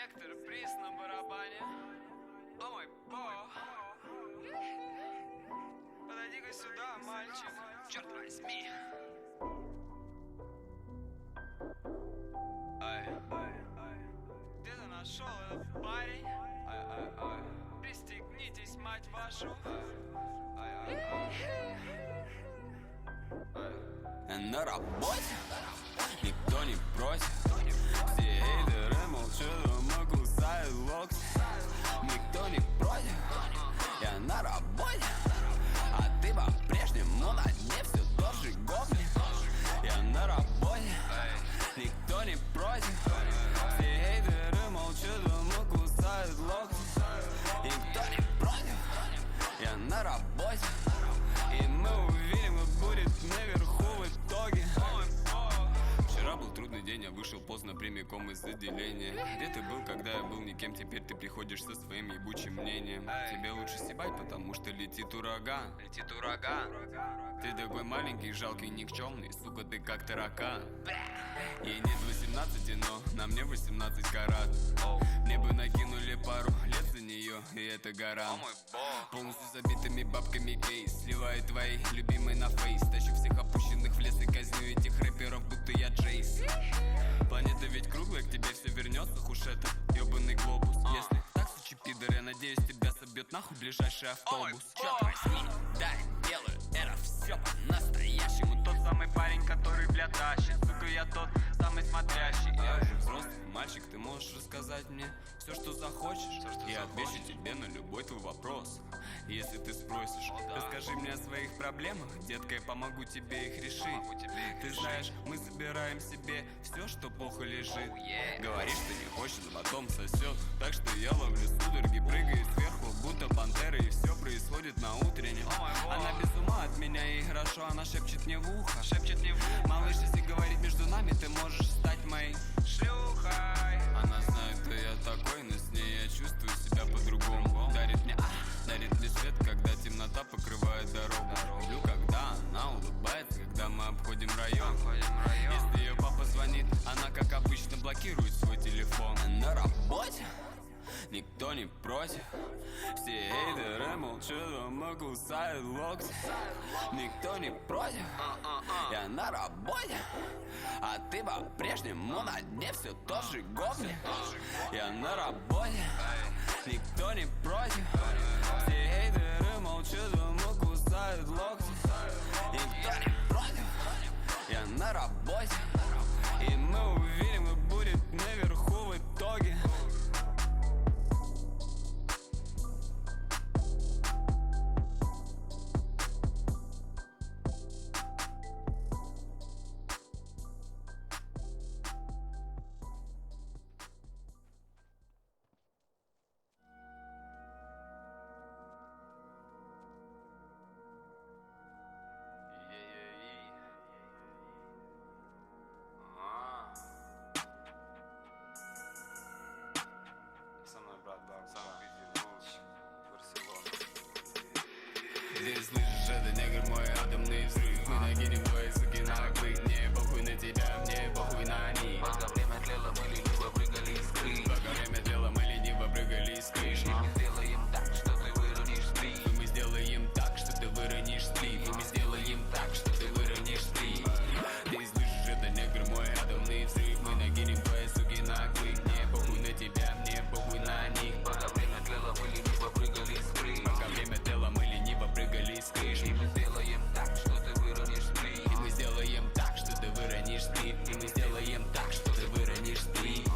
Вектор, приз на барабане. О мой бог. Подойди-ка сюда, мальчик. Черт возьми. Где ты нашел этот парень? Пристегнитесь, мать вашу. На работе никто не против. Все хейтеры молчат, дома кусают локти. Никто не против, я на работе, а ты по-прежнему на дне все тот же гопник. Я на работе, никто не против. Все хейтеры молчат, дома кусают локти. Никто не против, я на работе, и мы увидим, как будет наверху в итоге. Вчера был трудный день, я вышел поздно прямиком из отделения. Где ты был, когда я был никем? Теперь ты приходишь со своим ебучим мнением. Тебе лучше стебать, потому что летит ураган. Летит ураган. Ты такой маленький, жалкий, никчемный, сука, ты как таракан. Ей нет 18, но на мне 18 карат. Мне бы накинули пару лет за нее, и это гора. Полностью забитыми бабками кейс сливает твои любимые на фейс. Тащу всех опущенных в лес и казню этих рэперов, будто я Джейс. Планета ведь круглая, к тебе все вернется, уж этот ебаный глобус. Если так, сучи пидор, я надеюсь, тебя собьет нахуй ближайший автобус. Черт возьми, да, делаю это все по-настоящему. Тот самый парень, который, бля, тащит. Сука, я тот самый смотрящий. Я же взрослый мальчик, ты можешь рассказать мне все, что захочешь. Я отвечу тебе на любой твой вопрос, если ты спросишь. Расскажи мне о своих проблемах, детка, я помогу тебе их решить. Ты знаешь, мы собираем себе все, что плохо лежит. Говоришь, ты не хочешь, но потом сосет. Так что я ловлю судороги, прыгаю сверху, будто пантера, и все происходит на утреннем. Она без ума от меня, ей хорошо, она шепчет мне в ухо. Малыш, если говорить между нами, ты можешь стать моей шлюхой. Она знает, кто я такой, но с ней я чувствую себя по-другому. Дарит мне свет, когда темнота покрывает дорогу. Люблю, когда она улыбается, когда мы обходим район. Если ее папа звонит, она, как обычно, блокирует свой телефон. На работе никто не против. Все хейтеры молчат, дома кусают локти. Никто не против, я на работе, а ты по-прежнему на дне все тот же гопник. Я на работе, никто не против. Все хейтеры молчат, дома кусают локти. Никто не против, я на работе, и мы увидим, как будет наверху в итоге. Со мной, брат, самый лучший Барселона. Здесь слышишь, это негр, мой атомный взрыв. Мы накинем твои суки на клык. Мне похуй на тебя, мне похуй на них. Пока время тлело, мы лениво прыгали из крыш. Пока время тлело, мы лениво прыгали из крыш. И мы сделаем так, что ты выронишь сплив. И мы сделаем так, что ты выронишь сплив. И мы сделаем так, что ты выронишь сплив. Ты слышишь, это негр, мой атомный взрыв. Мы накинем твои суки на клык. Мне похуй на тебя, мне похуй на них. Пока время тлело, мы лениво прыгали из крыш. Пока время тлело, мы лениво прыгали из крыш. И мы сделаем так, что ты выронишь сплив. И мы сделаем так, что ты выронишь сплив. И мы сделаем так, что ты выронишь сплив.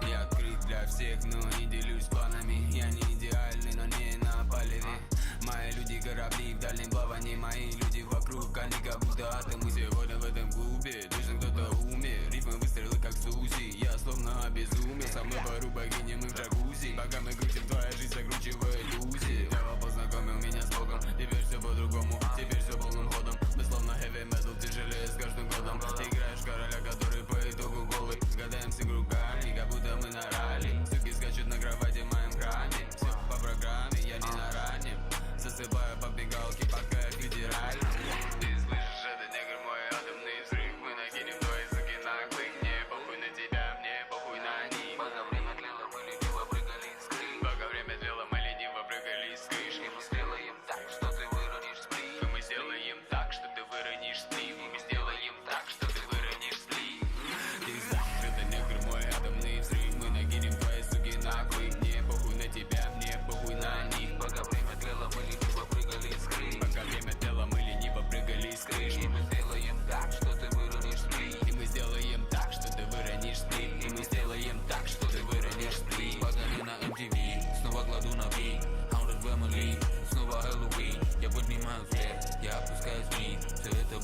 Я открыт для всех, но не делюсь планами. Я не идеальный, но не на палеве. Мои люди корабли в дальнем плавании. Мои люди вокруг, они как будто атомы. Сегодня в этом клубе точно кто-то умер. Рифмы выстрелы как Сузи. Я словно обезумел. Со мной пару богини, мы в джакузи. Пока мы крутим, твоя жизнь закручивает иллюзии. Дьявол познакомил меня с Богом. Теперь все по-другому, теперь все полным ходом. Мы словно heavy metal, тяжелее с каждым годом. Играешь короля,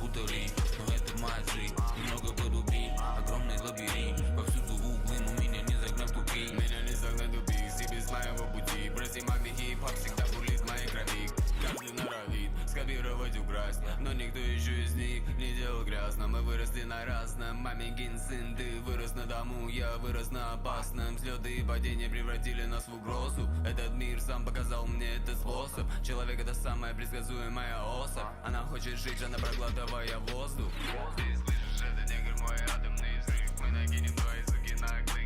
запутали, но это моя жизнь. Немного подубить, огромный лабиринт. Повсюду углы, но меня не загнать в тупик. Меня не загнать в тупик, себе с моего пути. Прости, магний хип-хоп всегда бурлит в моей крови. Каждый норовит скопировать, украсть, но никто еще из них не делал грязно. Мы выросли на разном, маменькин сын, ты вырос на дому, я вырос на опасном. Взлеты и падения превратили нас в угрозу. Этот мир сам показал мне этот способ. Человек — это самая предсказуемая особь. Она хочет жить, она проглатывая воздух. Ты слышишь, это негр, мой атомный взрыв. Мы накинем твои суки на клык.